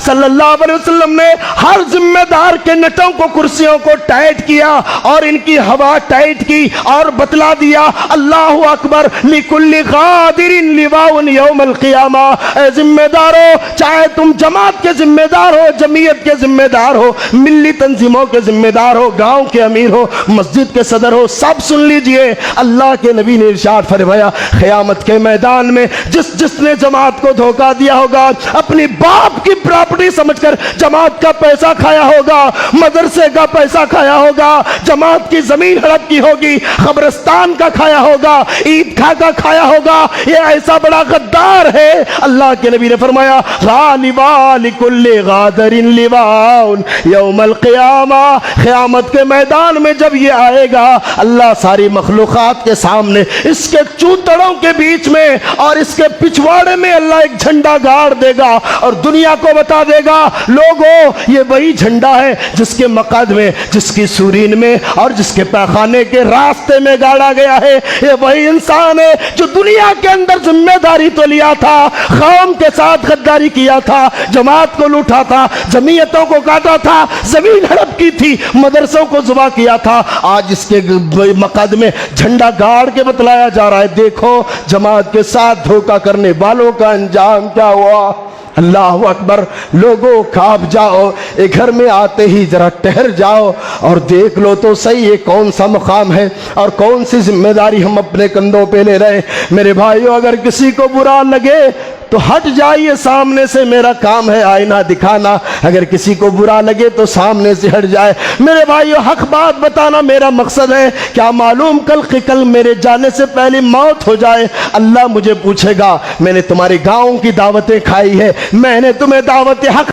सल्लल्लाहु अलैहि वसल्लम ने हर जिम्मेदार के नटों को, कुर्सियों को टाइट किया और इनकी हवा टाइट की और बतला दिया अल्लाहु अकबर लिकुल्लि गादिरिन लिवाउन यौमल क़ियामा। ऐ जिम्मेदारों, चाहे तुम जमात के जिम्मेदार हो, जमीयत के जिम्मेदार हो, मिल्ली तंजीमों के जिम्मेदार हो, गांव के अमीर हो, मस्जिद के सदर हो, सब सुन लीजिए। अल्लाह के नबी ने इरशाद फरमाया क़यामत के मैदान में जिसने जमात को धोखा दिया होगा, अपनी बाप की प्रॉपर्टी समझकर जमात का पैसा खाया होगा, मदरसे का पैसा खाया होगा, जमात की जमीन हड़प की होगी, कब्रिस्तान का खाया होगा, ईदगाह का खाया होगा, ये ऐसा बड़ा गद्दार है। अल्लाह के नबी ने फरमाया लिकुल्लि गादिरिन लिवाउन यौमल क़ियामा। क़यामत के मैदान में जब ये आएगा, अल्लाह सारी मखलूक़ात के सामने, इसके चूतड़ों के बीच में और इसके पिछवाड़े में अल्लाह एक झंडा गाड़ देगा और दुनिया को बता देगा, लोगों ये वही झंडा है जिसके मक़द में, जिसकी सूरीन में और जिसके पैखाने के रास्ते में गाड़ा गया है। ये वही इंसान है जो दुनिया के अंदर जिम्मेदारी तो लिया था, कौम के साथ गद्दारी किया था, जमात को लूटा था, जमीयतों को काटा था, जमीन हड़प की थी, मदरसों को ज़ुबा किया था। आज इसके मक़द में झंडा गाड़ के बतलाया जा रहा है, देखो जमात के साथ धोखा करने वालों का अंजाम क्या हुआ। अल्लाह अकबर। लोगों कांप जाओ, एक घर में आते ही जरा ठहर जाओ और देख लो तो सही ये कौन सा मकाम है और कौन सी जिम्मेदारी हम अपने कंधों पे ले रहे। मेरे भाइयों, अगर किसी को बुरा लगे तो हट जाइए, सामने से मेरा काम है आईना दिखाना। अगर किसी को बुरा लगे तो सामने से हट जाए। मेरे भाइयों, हक बात बताना मेरा मकसद है। क्या मालूम कल मेरे जाने से पहले मौत हो जाए, अल्लाह मुझे पूछेगा मैंने तुम्हारे गाँव की दावतें खाई है, मैंने तुम्हें दावत हक